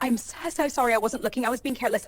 I'm so sorry. I wasn't looking. I was being careless.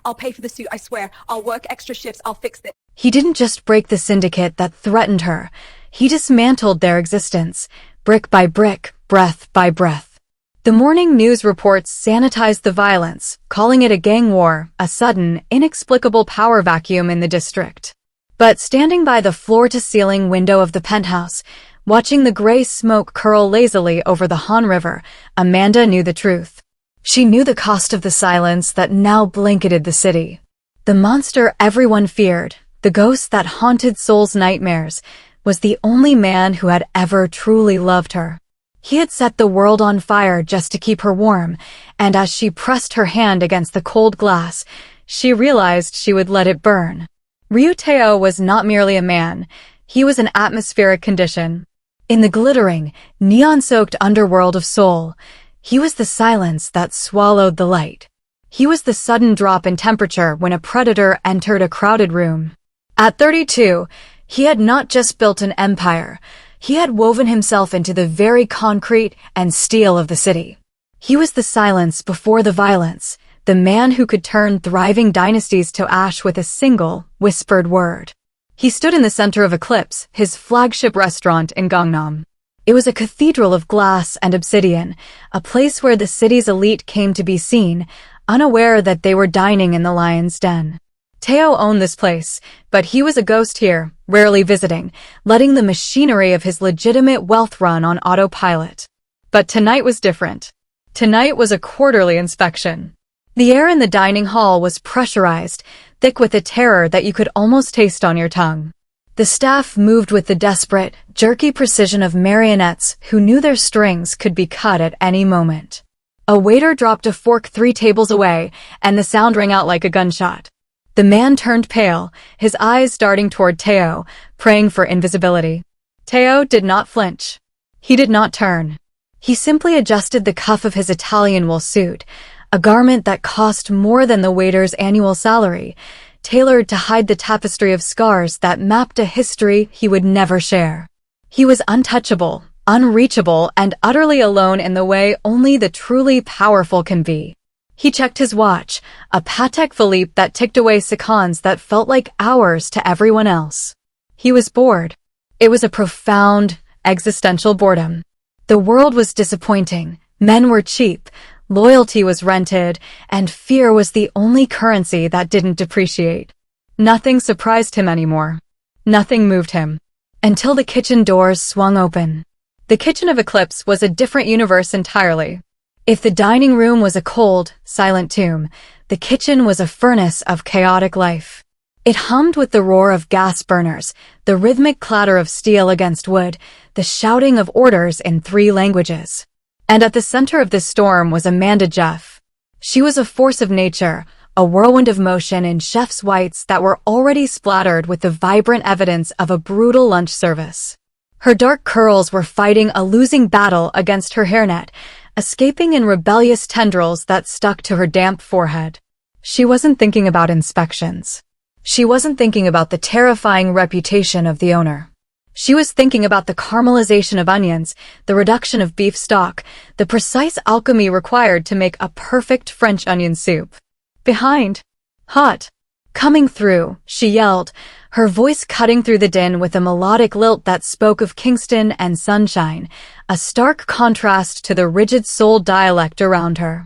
I'll pay for the suit. I swear. I'll work extra shifts. I'll fix this. He didn't just break the syndicate that threatened her. He dismantled their existence, brick by brick, breath by breath. The morning news reports sanitized the violence, calling it a gang war, a sudden, inexplicable power vacuum in the district. But standing by the floor-to-ceiling window of the penthouse, watching the gray smoke curl lazily over the Han River, Amanda knew the truth. She knew the cost of the silence that now blanketed the city. The monster everyone feared, the ghost that haunted Seoul's nightmares, was the only man who had ever truly loved her. He had set the world on fire just to keep her warm, and as she pressed her hand against the cold glass, she realized she would let it burn. Ryu Tae-oh was not merely a man, he was an atmospheric condition. In the glittering, neon-soaked underworld of Seoul, he was the silence that swallowed the light. He was the sudden drop in temperature when a predator entered a crowded room. At 32, he had not just built an empire, he had woven himself into the very concrete and steel of the city. He was the silence before the violence, the man who could turn thriving dynasties to ash with a single, whispered word. He stood in the center of Eclipse, his flagship restaurant in Gangnam. It was a cathedral of glass and obsidian, a place where the city's elite came to be seen, unaware that they were dining in the lion's den. Tae-oh owned this place, but he was a ghost here, rarely visiting, letting the machinery of his legitimate wealth run on autopilot. But tonight was different. Tonight was a quarterly inspection. The air in the dining hall was pressurized, thick with a terror that you could almost taste on your tongue. The staff moved with the desperate, jerky precision of marionettes who knew their strings could be cut at any moment. A waiter dropped a fork 3 tables away, and the sound rang out like a gunshot. The man turned pale, his eyes darting toward Tae-oh, praying for invisibility. Tae-oh did not flinch. He did not turn. He simply adjusted the cuff of his Italian wool suit, a garment that cost more than the waiter's annual salary, tailored to hide the tapestry of scars that mapped a history he would never share. He was untouchable, unreachable, and utterly alone in the way only the truly powerful can be. He checked his watch, a Patek Philippe that ticked away seconds that felt like hours to everyone else. He was bored. It was a profound, existential boredom. The world was disappointing, men were cheap, loyalty was rented, and fear was the only currency that didn't depreciate. Nothing surprised him anymore. Nothing moved him. Until the kitchen doors swung open. The kitchen of Eclipse was a different universe entirely. If the dining room was a cold, silent tomb, the kitchen was a furnace of chaotic life. It hummed with the roar of gas burners, the rhythmic clatter of steel against wood, the shouting of orders in 3 languages. And at the center of this storm was Amanda Jeff. She was a force of nature, a whirlwind of motion in chef's whites that were already splattered with the vibrant evidence of a brutal lunch service. Her dark curls were fighting a losing battle against her hairnet, escaping in rebellious tendrils that stuck to her damp forehead. She wasn't thinking about inspections. She wasn't thinking about the terrifying reputation of the owner. She was thinking about the caramelization of onions, the reduction of beef stock, the precise alchemy required to make a perfect French onion soup. Behind. Hot. Coming through, she yelled, her voice cutting through the din with a melodic lilt that spoke of Kingston and sunshine, a stark contrast to the rigid Seoul dialect around her.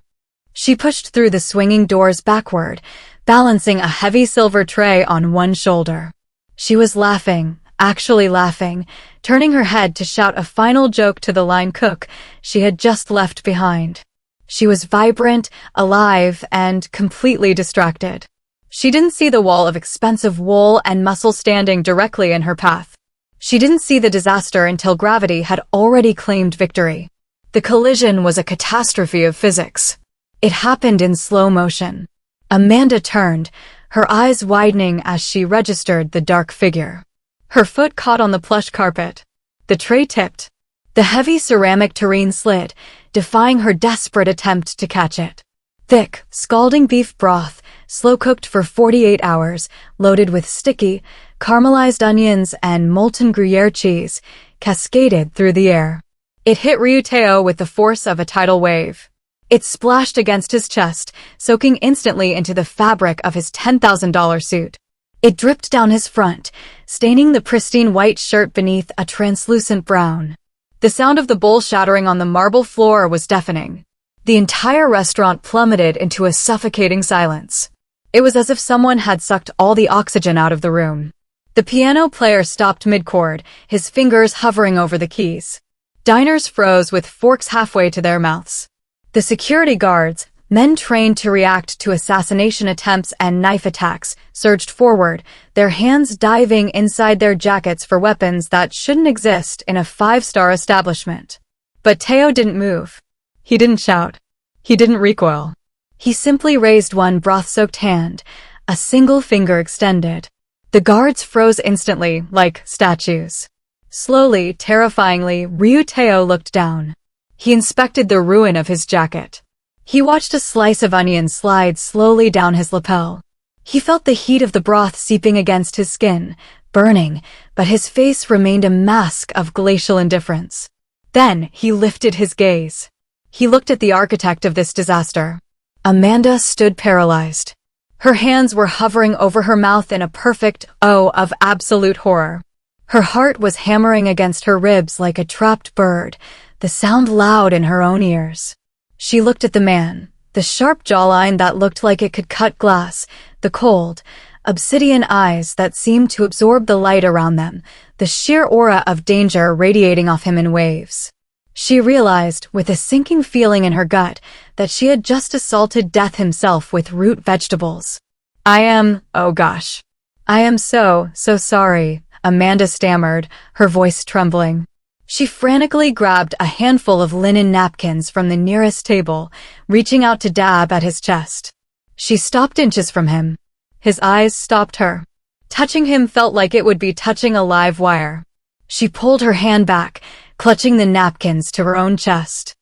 She pushed through the swinging doors backward, balancing a heavy silver tray on one shoulder. She was laughing, actually laughing, turning her head to shout a final joke to the line cook she had just left behind. She was vibrant, alive, and completely distracted. She didn't see the wall of expensive wool and muscle standing directly in her path. She didn't see the disaster until gravity had already claimed victory. The collision was a catastrophe of physics. It happened in slow motion. Amanda turned, her eyes widening as she registered the dark figure. Her foot caught on the plush carpet. The tray tipped. The heavy ceramic tureen slid, defying her desperate attempt to catch it. Thick, scalding beef broth, slow-cooked for 48 hours, loaded with sticky, caramelized onions and molten Gruyere cheese, cascaded through the air. It hit Ryu Tae-oh with the force of a tidal wave. It splashed against his chest, soaking instantly into the fabric of his $10,000 suit. It dripped down his front, staining the pristine white shirt beneath a translucent brown. The sound of the bowl shattering on the marble floor was deafening. The entire restaurant plummeted into a suffocating silence. It was as if someone had sucked all the oxygen out of the room. The piano player stopped mid-chord, his fingers hovering over the keys. Diners froze with forks halfway to their mouths. The security guards, men trained to react to assassination attempts and knife attacks, surged forward, their hands diving inside their jackets for weapons that shouldn't exist in a five-star establishment. But Tae-oh didn't move. He didn't shout. He didn't recoil. He simply raised one broth-soaked hand, a single finger extended. The guards froze instantly, like statues. Slowly, terrifyingly, Ryu Tae-oh looked down. He inspected the ruin of his jacket. He watched a slice of onion slide slowly down his lapel. He felt the heat of the broth seeping against his skin, burning, but his face remained a mask of glacial indifference. Then he lifted his gaze. He looked at the architect of this disaster. Amanda stood paralyzed. Her hands were hovering over her mouth in a perfect O of absolute horror. Her heart was hammering against her ribs like a trapped bird, the sound loud in her own ears. She looked at the man, the sharp jawline that looked like it could cut glass, the cold, obsidian eyes that seemed to absorb the light around them, the sheer aura of danger radiating off him in waves. She realized, with a sinking feeling in her gut, that she had just assaulted death himself with root vegetables. Oh gosh. I am so sorry, Amanda stammered, her voice trembling. She frantically grabbed a handful of linen napkins from the nearest table, reaching out to dab at his chest. She stopped inches from him. His eyes stopped her. Touching him felt like it would be touching a live wire. She pulled her hand back, clutching the napkins to her own chest.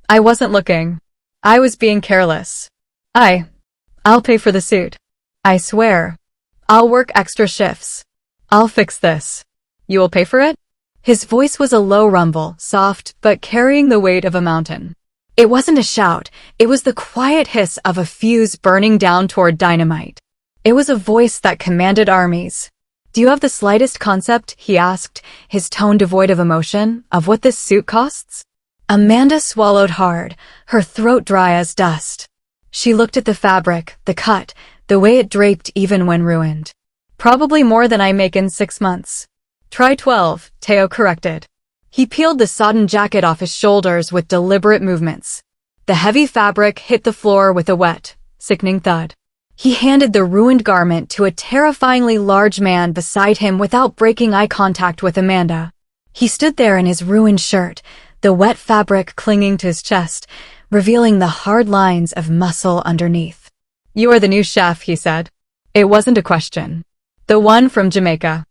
I wasn't looking. I was being careless. I'll pay for the suit. I swear. I'll work extra shifts. I'll fix this. You will pay for it? His voice was a low rumble, soft, but carrying the weight of a mountain. It wasn't a shout, it was the quiet hiss of a fuse burning down toward dynamite. It was a voice that commanded armies. Do you have the slightest concept, he asked, his tone devoid of emotion, of what this suit costs? Amanda swallowed hard, her throat dry as dust. She looked at the fabric, the cut, the way it draped even when ruined. Probably more than I make in 6 months. Try 12, Tae-oh corrected. He peeled the sodden jacket off his shoulders with deliberate movements. The heavy fabric hit the floor with a wet, sickening thud. He handed the ruined garment to a terrifyingly large man beside him without breaking eye contact with Amanda. He stood there in his ruined shirt, the wet fabric clinging to his chest, revealing the hard lines of muscle underneath. You are the new chef, he said. It wasn't a question. The one from Jamaica.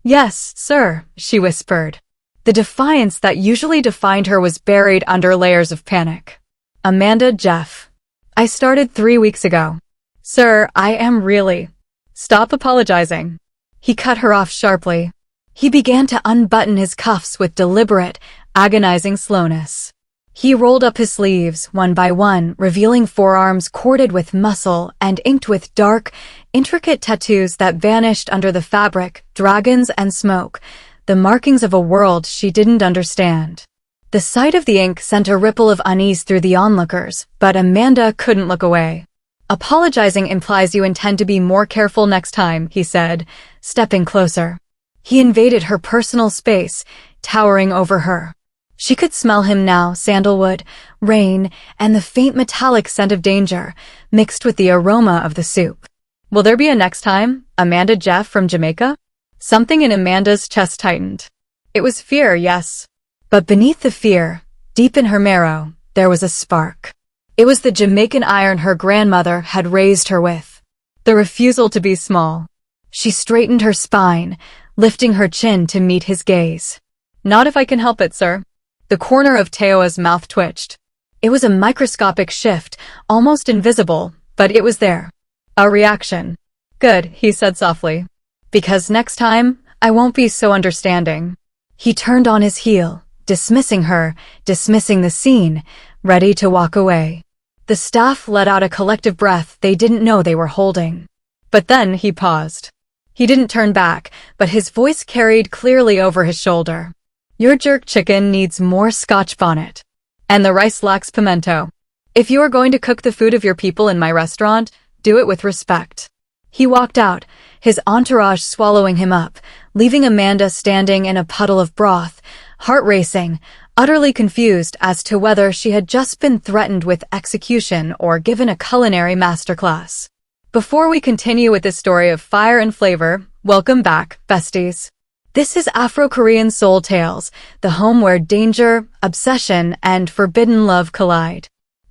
Yes, sir, she whispered. The defiance that usually defined her was buried under layers of panic. Amanda Jeff. I started 3 weeks ago. Sir, I am really. Stop apologizing. He cut her off sharply. He began to unbutton his cuffs with deliberate, agonizing slowness. He rolled up his sleeves, one by one, revealing forearms corded with muscle and inked with dark, intricate tattoos that vanished under the fabric, dragons and smoke, the markings of a world she didn't understand. The sight of the ink sent a ripple of unease through the onlookers, but Amanda couldn't look away. Apologizing implies you intend to be more careful next time, he said, stepping closer. He invaded her personal space, towering over her. She could smell him now, sandalwood, rain, and the faint metallic scent of danger, mixed with the aroma of the soup. Will there be a next time, Amanda Jeff from Jamaica? Something in Amanda's chest tightened. It was fear, yes. But beneath the fear, deep in her marrow, there was a spark. It was the Jamaican iron her grandmother had raised her with. The refusal to be small. She straightened her spine, lifting her chin to meet his gaze. Not if I can help it, sir. The corner of Tae-oh's mouth twitched. It was a microscopic shift, almost invisible, but it was there. A reaction. Good, he said softly. Because next time, I won't be so understanding. He turned on his heel, dismissing her, dismissing the scene, ready to walk away. The staff let out a collective breath they didn't know they were holding. But then he paused. He didn't turn back, but his voice carried clearly over his shoulder. Your jerk chicken needs more Scotch bonnet. And the rice lacks pimento. If you are going to cook the food of your people in my restaurant, do it with respect. He walked out, his entourage swallowing him up, leaving Amanda standing in a puddle of broth, heart racing, utterly confused as to whether she had just been threatened with execution or given a culinary masterclass. Before we continue with this story of fire and flavor, welcome back, besties. This is Afro-Korean Soul Tales, the home where danger, obsession, and forbidden love collide.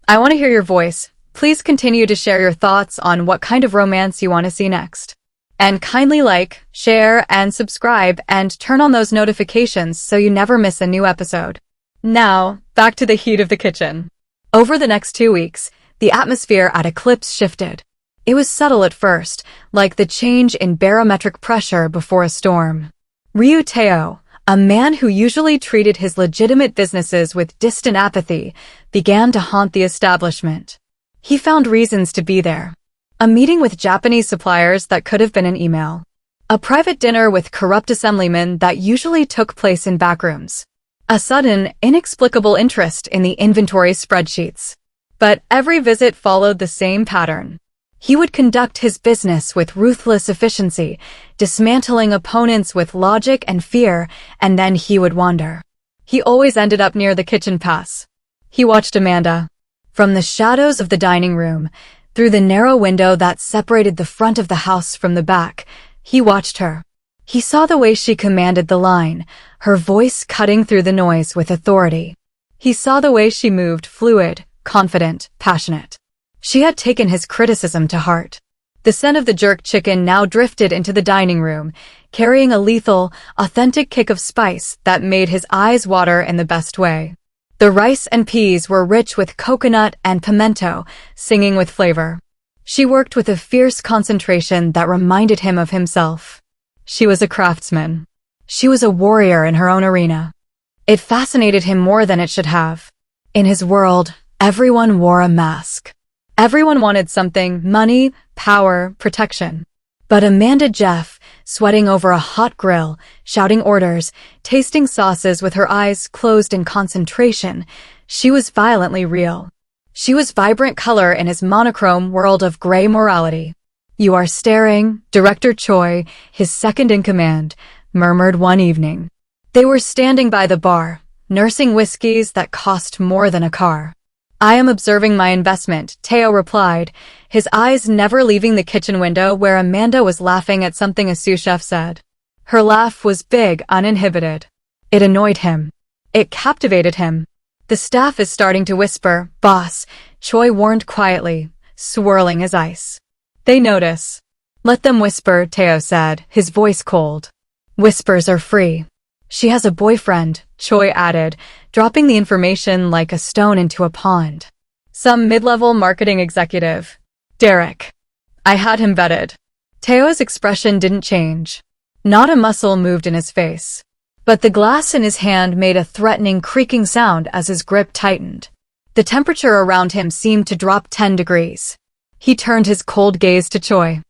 I want to hear your voice. Please continue to share your thoughts on what kind of romance you want to see next. And kindly like, share, and subscribe, and turn on those notifications so you never miss a new episode. Now, back to the heat of the kitchen. Over the next 2 weeks, the atmosphere at Eclipse shifted. It was subtle at first, like the change in barometric pressure before a storm. Ryu Tae-oh, a man who usually treated his legitimate businesses with distant apathy, began to haunt the establishment. He found reasons to be there. A meeting with Japanese suppliers that could have been an email. A private dinner with corrupt assemblymen that usually took place in backrooms. A sudden, inexplicable interest in the inventory spreadsheets. But every visit followed the same pattern. He would conduct his business with ruthless efficiency, dismantling opponents with logic and fear, and then he would wander. He always ended up near the kitchen pass. He watched Amanda. From the shadows of the dining room, through the narrow window that separated the front of the house from the back, he watched her. He saw the way she commanded the line, her voice cutting through the noise with authority. He saw the way she moved, fluid, confident, passionate. She had taken his criticism to heart. The scent of the jerk chicken now drifted into the dining room, carrying a lethal, authentic kick of spice that made his eyes water in the best way. The rice and peas were rich with coconut and pimento, singing with flavor. She worked with a fierce concentration that reminded him of himself. She was a craftsman. She was a warrior in her own arena. It fascinated him more than it should have. In his world, everyone wore a mask. Everyone wanted something: money, power, protection. But Amanda Jeff, sweating over a hot grill, shouting orders, tasting sauces with her eyes closed in concentration, she was violently real. She was vibrant color in his monochrome world of gray morality. "You are staring," Director Choi, his second-in-command, murmured one evening. They were standing by the bar, nursing whiskeys that cost more than a car. "I am observing my investment," Tae-oh replied, his eyes never leaving the kitchen window where Amanda was laughing at something a sous chef said. Her laugh was big, uninhibited. It annoyed him. It captivated him. "The staff is starting to whisper, boss," Choi warned quietly, swirling as ice. "They notice." "Let them whisper," Tae-oh said, his voice cold. "Whispers are free." "She has a boyfriend," Choi added, dropping the information like a stone into a pond. "Some mid-level marketing executive. Derek. I had him vetted." Tae-oh's expression didn't change. Not a muscle moved in his face. But the glass in his hand made a threatening creaking sound as his grip tightened. The temperature around him seemed to drop 10 degrees. He turned his cold gaze to Choi.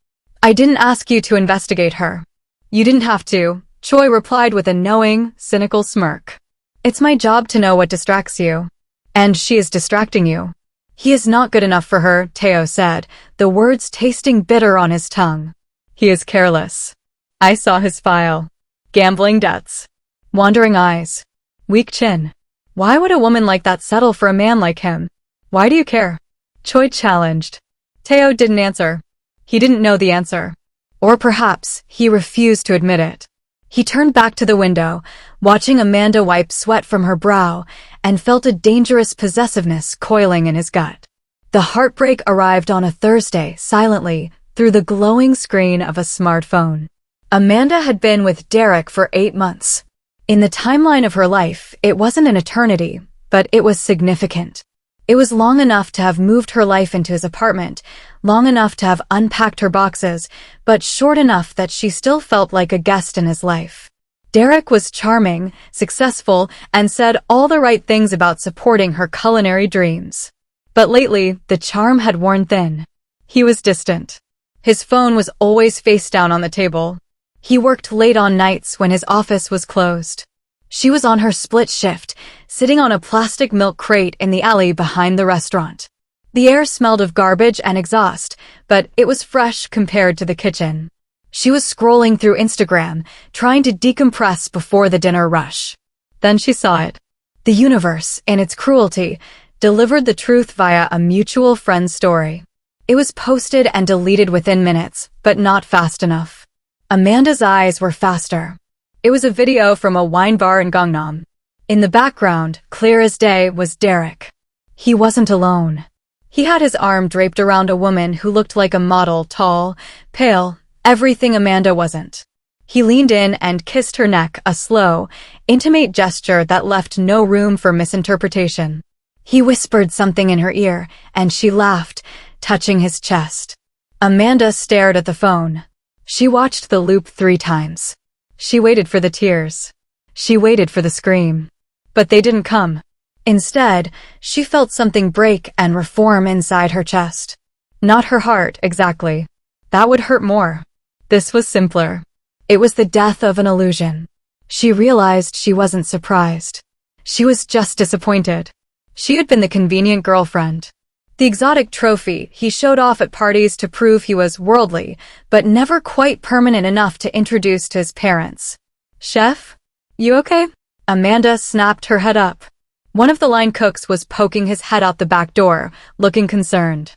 "I didn't ask you to investigate her." "You didn't have to," Choi replied with a knowing, cynical smirk. "It's my job to know what distracts you. And she is distracting you." "He is not good enough for her," Tae-oh said, the words tasting bitter on his tongue. "He is careless. I saw his file. Gambling debts. Wandering eyes. Weak chin. Why would a woman like that settle for a man like him? Why do you care?" Choi challenged. Tae-oh didn't answer. He didn't know the answer. Or perhaps he refused to admit it. He turned back to the window, watching Amanda wipe sweat from her brow, and felt a dangerous possessiveness coiling in his gut. The heartbreak arrived on a Thursday, silently, through the glowing screen of a smartphone. Amanda had been with Derek for 8 months. In the timeline of her life, it wasn't an eternity, but it was significant. It was long enough to have moved her life into his apartment, long enough to have unpacked her boxes, but short enough that she still felt like a guest in his life. Derek was charming, successful, and said all the right things about supporting her culinary dreams. But lately, the charm had worn thin. He was distant. His phone was always face down on the table. He worked late on nights when his office was closed. She was on her split shift, sitting on a plastic milk crate in the alley behind the restaurant. The air smelled of garbage and exhaust, but it was fresh compared to the kitchen. She was scrolling through Instagram, trying to decompress before the dinner rush. Then she saw it. The universe, in its cruelty, delivered the truth via a mutual friend's story. It was posted and deleted within minutes, but not fast enough. Amanda's eyes were faster. It was a video from a wine bar in Gangnam. In the background, clear as day, was Derek. He wasn't alone. He had his arm draped around a woman who looked like a model, tall, pale, everything Amanda wasn't. He leaned in and kissed her neck, a slow, intimate gesture that left no room for misinterpretation. He whispered something in her ear, and she laughed, touching his chest. Amanda stared at the phone. She watched the loop 3 times. She waited for the tears. She waited for the scream. But they didn't come. Instead, she felt something break and reform inside her chest. Not her heart, exactly. That would hurt more. This was simpler. It was the death of an illusion. She realized she wasn't surprised. She was just disappointed. She had been the convenient girlfriend. The exotic trophy he showed off at parties to prove he was worldly, but never quite permanent enough to introduce to his parents. "Chef? You okay?" Amanda snapped her head up. One of the line cooks was poking his head out the back door, looking concerned.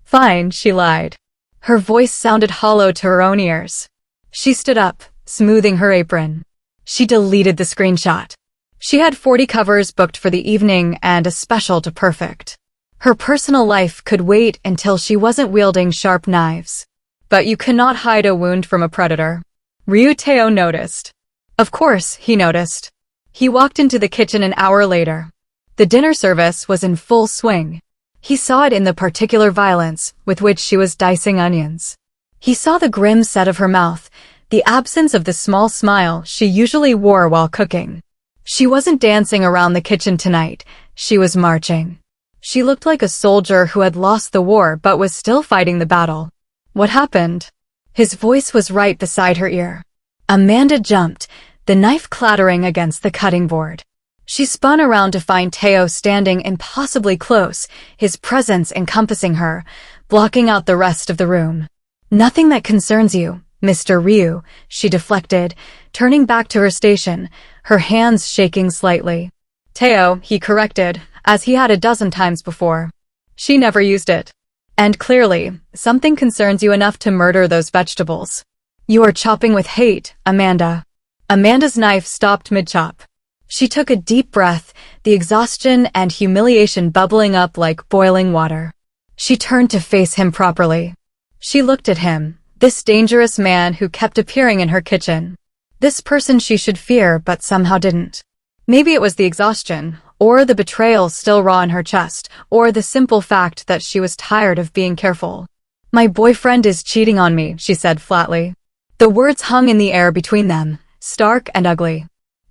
"Fine," she lied. Her voice sounded hollow to her own ears. She stood up, smoothing her apron. She deleted the screenshot. She had 40 covers booked for the evening and a special to perfect. Her personal life could wait until she wasn't wielding sharp knives. But you cannot hide a wound from a predator. Ryu Tae-oh noticed. Of course, he noticed. He walked into the kitchen an hour later. The dinner service was in full swing. He saw it in the particular violence with which she was dicing onions. He saw the grim set of her mouth, the absence of the small smile she usually wore while cooking. She wasn't dancing around the kitchen tonight, she was marching. She looked like a soldier who had lost the war but was still fighting the battle. What happened? His voice was right beside her ear. Amanda jumped, the knife clattering against the cutting board. She spun around to find Tae-oh standing impossibly close, his presence encompassing her, blocking out the rest of the room. "Nothing that concerns you, Mr. Ryu," she deflected, turning back to her station, her hands shaking slightly. "Tae-oh," he corrected, as he had a dozen times before. She never used it. "And clearly, something concerns you enough to murder those vegetables. You are chopping with hate, Amanda." Amanda's knife stopped mid-chop. She took a deep breath, the exhaustion and humiliation bubbling up like boiling water. She turned to face him properly. She looked at him, this dangerous man who kept appearing in her kitchen. This person she should fear but somehow didn't. Maybe it was the exhaustion, or the betrayal still raw in her chest, or the simple fact that she was tired of being careful. "My boyfriend is cheating on me," she said flatly. The words hung in the air between them, stark and ugly.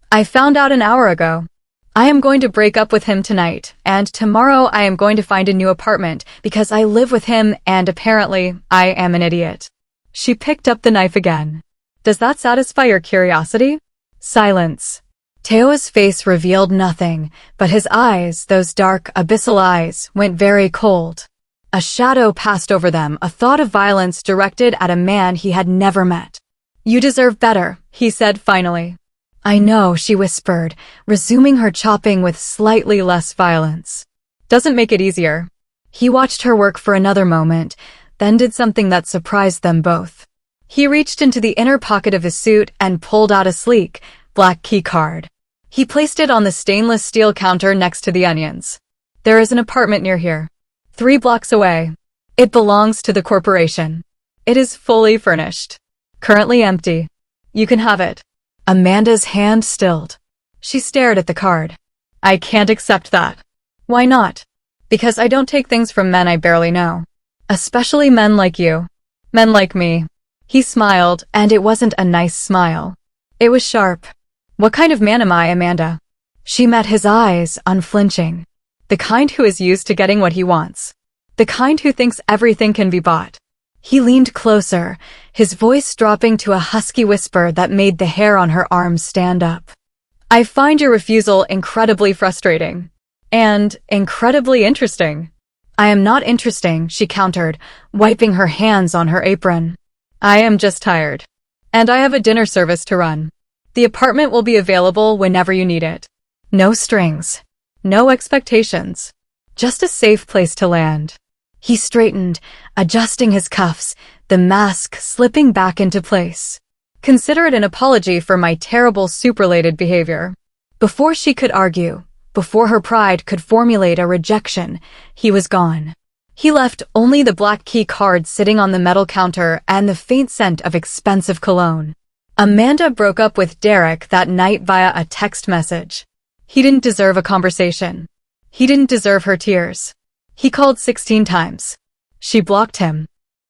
"I found out an hour ago. I am going to break up with him tonight, and tomorrow I am going to find a new apartment because I live with him and apparently I am an idiot." She picked up the knife again. "Does that satisfy your curiosity?" Silence. Tae-oh's face revealed nothing, but his eyes, those dark, abyssal eyes, went very cold. A shadow passed over them, a thought of violence directed at a man he had never met. "You deserve better," he said finally. "I know," she whispered, resuming her chopping with slightly less violence. "Doesn't make it easier." He watched her work for another moment, then did something that surprised them both. He reached into the inner pocket of his suit and pulled out a sleek, black key card. He placed it on the stainless steel counter next to the onions. "There is an apartment near here. 3 blocks away. It belongs to the corporation. It is fully furnished. Currently empty. You can have it." Amanda's hand stilled. She stared at the card. "I can't accept that." "Why not?" "Because I don't take things from men I barely know. Especially men like you. Men like me." He smiled, and it wasn't a nice smile. It was sharp. "What kind of man am I, Amanda?" She met his eyes, unflinching. The kind who is used to getting what he wants. The kind who thinks everything can be bought. He leaned closer, his voice dropping to a husky whisper that made the hair on her arms stand up. I find your refusal incredibly frustrating. And incredibly interesting. I am not interesting, she countered, wiping her hands on her apron. I am just tired. And I have a dinner service to run. The apartment will be available whenever you need it. No strings. No expectations. Just a safe place to land. He straightened, adjusting his cuffs, the mask slipping back into place. Consider it an apology for my terrible soup-related behavior. Before she could argue, before her pride could formulate a rejection, he was gone. He left only the black key card sitting on the metal counter and the faint scent of expensive cologne. Amanda broke up with Derek that night via a text message. He didn't deserve a conversation. He didn't deserve her tears. He called 16 times. She blocked him.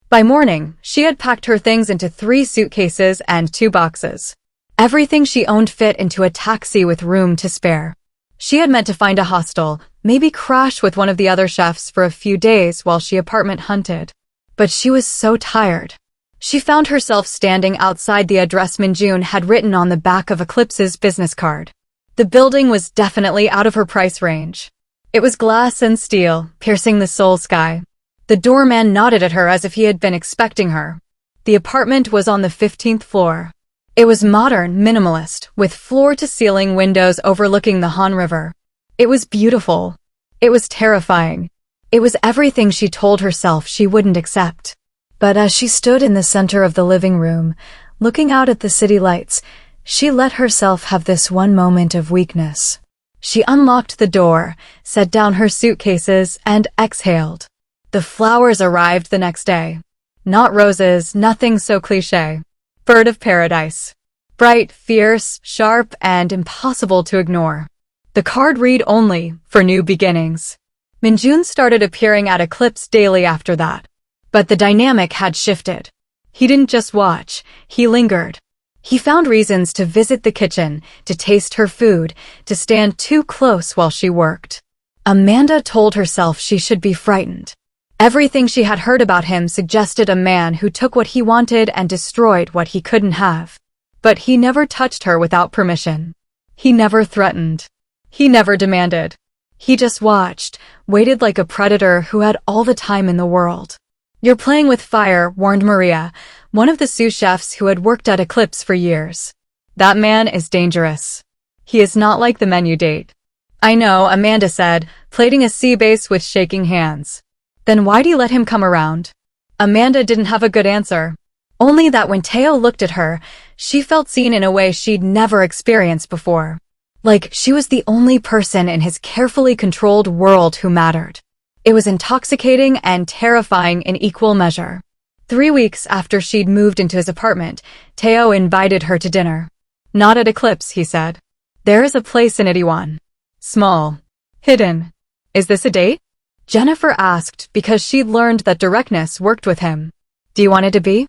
By morning, she had packed her things into 3 suitcases and 2 boxes. Everything she owned fit into a taxi with room to spare. She had meant to find a hostel, maybe crash with one of the other chefs for a few days while she apartment hunted. But she was so tired. She found herself standing outside the address Minjun had written on the back of Eclipse's business card. The building was definitely out of her price range. It was glass and steel, piercing the Seoul sky. The doorman nodded at her as if he had been expecting her. The apartment was on the 15th floor. It was modern, minimalist, with floor-to-ceiling windows overlooking the Han River. It was beautiful. It was terrifying. It was everything she told herself she wouldn't accept. But as she stood in the center of the living room, looking out at the city lights, she let herself have this one moment of weakness. She unlocked the door, set down her suitcases, and exhaled. The flowers arrived the next day. Not roses, nothing so cliché. Bird of paradise. Bright, fierce, sharp, and impossible to ignore. The card read only, for new beginnings. Minjun started appearing at Eclipse daily after that. But the dynamic had shifted. He didn't just watch, he lingered. He found reasons to visit the kitchen, to taste her food, to stand too close while she worked. Amanda told herself she should be frightened. Everything she had heard about him suggested a man who took what he wanted and destroyed what he couldn't have. But he never touched her without permission. He never threatened. He never demanded. He just watched, waited like a predator who had all the time in the world. You're playing with fire, warned Maria, one of the sous chefs who had worked at Eclipse for years. That man is dangerous. He is not like the men you date. I know, Amanda said, plating a sea base with shaking hands. Then why'd he let him come around? Amanda didn't have a good answer. Only that when Tae-oh looked at her, she felt seen in a way she'd never experienced before. Like she was the only person in his carefully controlled world who mattered. It was intoxicating and terrifying in equal measure. 3 weeks after she'd moved into his apartment, Tae-oh invited her to dinner. Not at Eclipse, he said. There is a place in Itaewon. Small. Hidden. Is this a date? Jennifer asked because she'd learned that directness worked with him. Do you want it to be?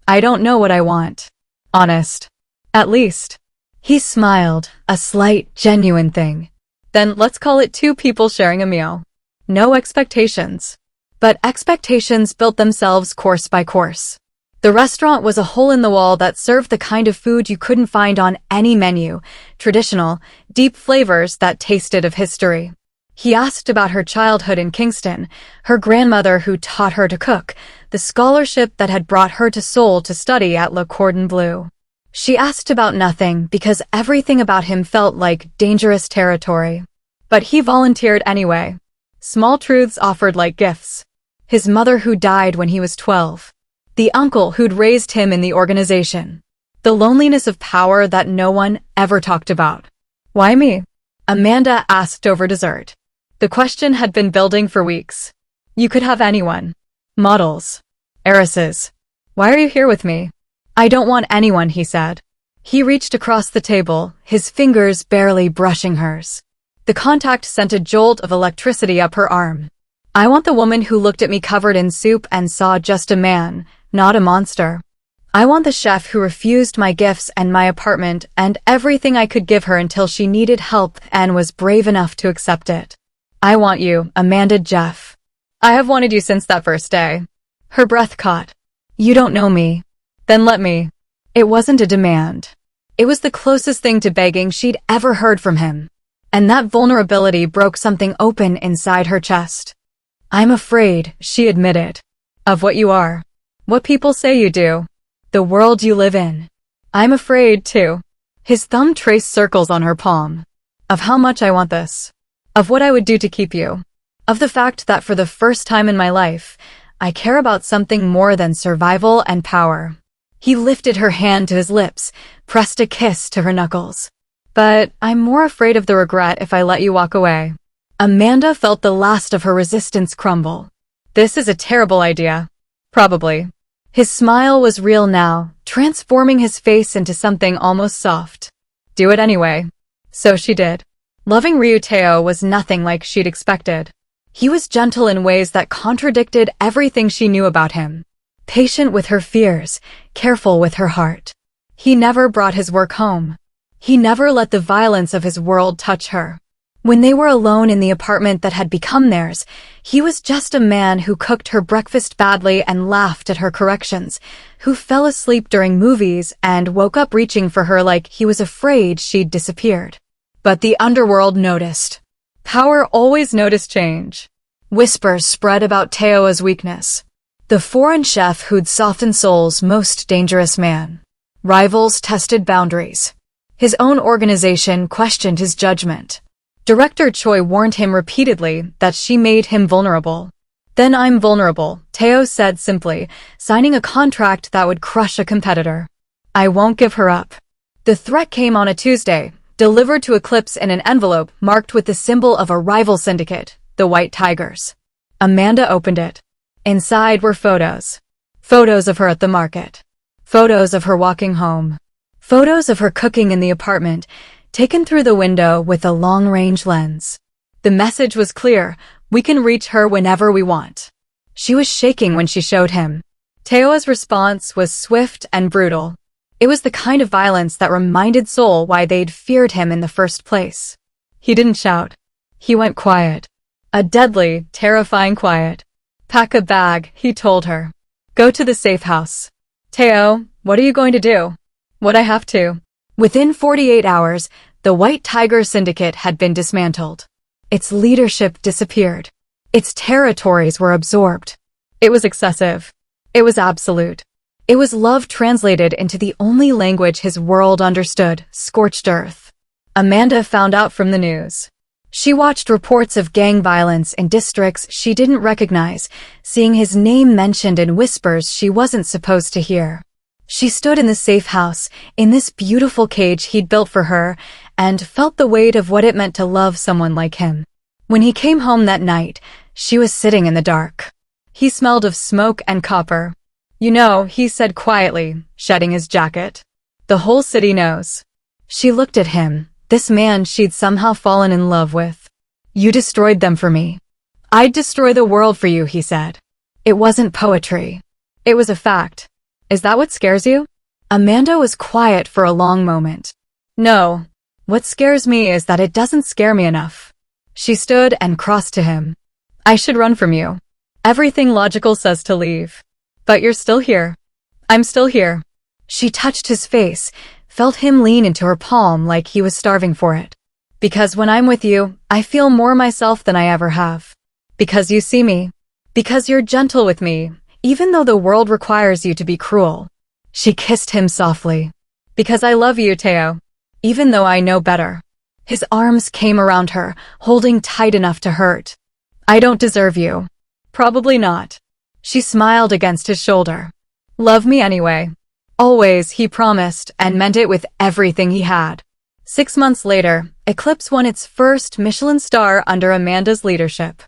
I don't know what I want. Honest. At least. He smiled, a slight, genuine thing. Then let's call it 2 people sharing a meal. No expectations. But expectations built themselves course by course. The restaurant was a hole in the wall that served the kind of food you couldn't find on any menu, traditional, deep flavors that tasted of history. He asked about her childhood in Kingston, her grandmother who taught her to cook, the scholarship that had brought her to Seoul to study at Le Cordon Bleu. She asked about nothing because everything about him felt like dangerous territory. But he volunteered anyway. Small truths offered like gifts. His mother who died when he was 12. The uncle who'd raised him in the organization. The loneliness of power that no one ever talked about. Why me? Amanda asked over dessert. The question had been building for weeks. You could have anyone. Models. Heiresses. Why are you here with me? I don't want anyone, he said. He reached across the table, his fingers barely brushing hers. The contact sent a jolt of electricity up her arm. I want the woman who looked at me covered in soup and saw just a man, not a monster. I want the chef who refused my gifts and my apartment and everything I could give her until she needed help and was brave enough to accept it. I want you, Amanda Jeff. I have wanted you since that first day. Her breath caught. You don't know me. Then let me. It wasn't a demand. It was the closest thing to begging she'd ever heard from him. And that vulnerability broke something open inside her chest. I'm afraid, she admitted. Of what you are. What people say you do. The world you live in. I'm afraid, too. His thumb traced circles on her palm. Of how much I want this. Of what I would do to keep you. Of the fact that for the first time in my life, I care about something more than survival and power. He lifted her hand to his lips, pressed a kiss to her knuckles. But I'm more afraid of the regret if I let you walk away. Amanda felt the last of her resistance crumble. This is a terrible idea. Probably. His smile was real now, transforming his face into something almost soft. Do it anyway. So she did. Loving Ryu Tae-oh was nothing like she'd expected. He was gentle in ways that contradicted everything she knew about him. Patient with her fears, careful with her heart. He never brought his work home. He never let the violence of his world touch her. When they were alone in the apartment that had become theirs, he was just a man who cooked her breakfast badly and laughed at her corrections, who fell asleep during movies and woke up reaching for her like he was afraid she'd disappeared. But the underworld noticed. Power always noticed change. Whispers spread about Tae-oh's weakness. The foreign chef who'd soften Seoul's most dangerous man. Rivals tested boundaries. His own organization questioned his judgment. Director Choi warned him repeatedly that she made him vulnerable. Then I'm vulnerable, Tae-oh said simply, signing a contract that would crush a competitor. I won't give her up. The threat came on a Tuesday, delivered to Eclipse in an envelope marked with the symbol of a rival syndicate, the White Tigers. Amanda opened it. Inside were photos. Photos of her at the market. Photos of her walking home. Photos of her cooking in the apartment, taken through the window with a long-range lens. The message was clear: we can reach her whenever we want. She was shaking when she showed him. Tae-oh's response was swift and brutal. It was the kind of violence that reminded Seoul why they'd feared him in the first place. He didn't shout. He went quiet. A deadly, terrifying quiet. Pack a bag, he told her. Go to the safe house. Tae-oh, what are you going to do? What I have to. Within 48 hours, the White Tiger Syndicate had been dismantled. Its leadership disappeared. Its territories were absorbed. It was excessive. It was absolute. It was love translated into the only language his world understood, scorched earth. Amanda found out from the news. She watched reports of gang violence in districts she didn't recognize, seeing his name mentioned in whispers she wasn't supposed to hear. She stood in the safe house, in this beautiful cage he'd built for her, and felt the weight of what it meant to love someone like him. When he came home that night, she was sitting in the dark. He smelled of smoke and copper. You know, he said quietly, shedding his jacket. The whole city knows. She looked at him, this man she'd somehow fallen in love with. You destroyed them for me. I'd destroy the world for you, he said. It wasn't poetry. It was a fact. Is that what scares you? Amanda was quiet for a long moment. No. What scares me is that it doesn't scare me enough. She stood and crossed to him. I should run from you. Everything logical says to leave. But you're still here. I'm still here. She touched his face, felt him lean into her palm like he was starving for it. Because when I'm with you, I feel more myself than I ever have. Because you see me. Because you're gentle with me, even though the world requires you to be cruel. She kissed him softly. Because I love you, Tae-oh. Even though I know better. His arms came around her, holding tight enough to hurt. I don't deserve you. Probably not. She smiled against his shoulder. Love me anyway. Always, he promised, and meant it with everything he had. 6 months later, Eclipse won its first Michelin star under Amanda's leadership.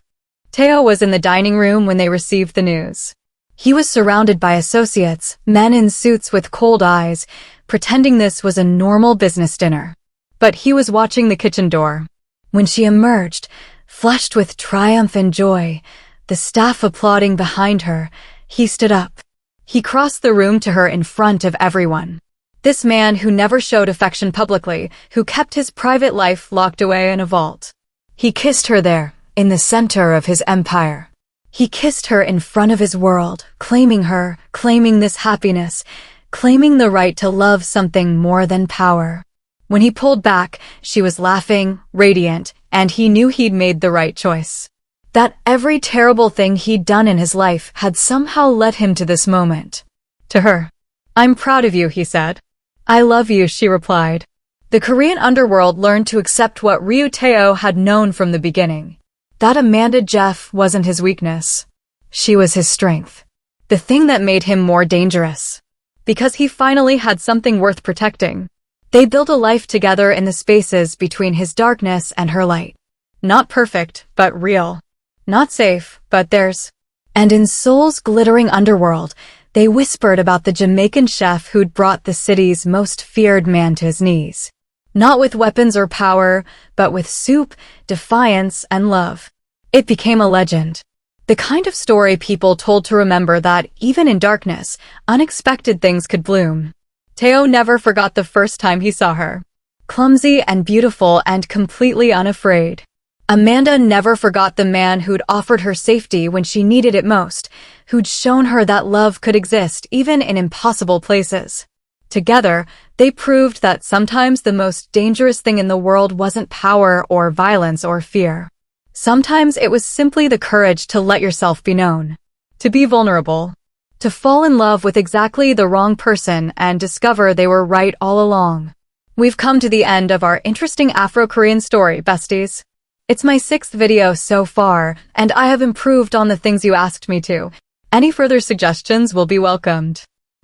Tae-oh was in the dining room when they received the news. He was surrounded by associates, men in suits with cold eyes, pretending this was a normal business dinner. But he was watching the kitchen door. When she emerged, flushed with triumph and joy, the staff applauding behind her, he stood up. He crossed the room to her in front of everyone. This man who never showed affection publicly, who kept his private life locked away in a vault. He kissed her there, in the center of his empire. He kissed her in front of his world, claiming her, claiming this happiness, claiming the right to love something more than power. When he pulled back, she was laughing, radiant, and he knew he'd made the right choice. That every terrible thing he'd done in his life had somehow led him to this moment. To her, "I'm proud of you," he said. "I love you," she replied. The Korean underworld learned to accept what Ryu Tae-oh had known from the beginning. That Amanda Jeff wasn't his weakness. She was his strength. The thing that made him more dangerous. Because he finally had something worth protecting. They built a life together in the spaces between his darkness and her light. Not perfect, but real. Not safe, but theirs. And in Seoul's glittering underworld, they whispered about the Jamaican chef who'd brought the city's most feared man to his knees. Not with weapons or power, but with soup, defiance, and love. It became a legend. The kind of story people told to remember that, even in darkness, unexpected things could bloom. Tae-oh never forgot the first time he saw her. Clumsy and beautiful and completely unafraid. Amanda never forgot the man who'd offered her safety when she needed it most, who'd shown her that love could exist even in impossible places. Together, they proved that sometimes the most dangerous thing in the world wasn't power or violence or fear. Sometimes it was simply the courage to let yourself be known. To be vulnerable. To fall in love with exactly the wrong person and discover they were right all along. We've come to the end of our interesting Afro-Korean story, besties. It's my 6th video so far, and I have improved on the things you asked me to. Any further suggestions will be welcomed.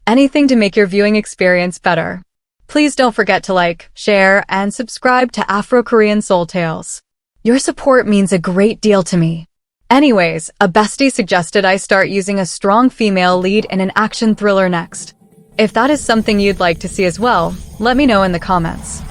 Anything to make your viewing experience better. Please don't forget to like, share, and subscribe to Afro-Korean Soul Tales. Your support means a great deal to me. Anyways, a bestie suggested I start using a strong female lead in an action thriller next. If that is something you'd like to see as well, let me know in the comments.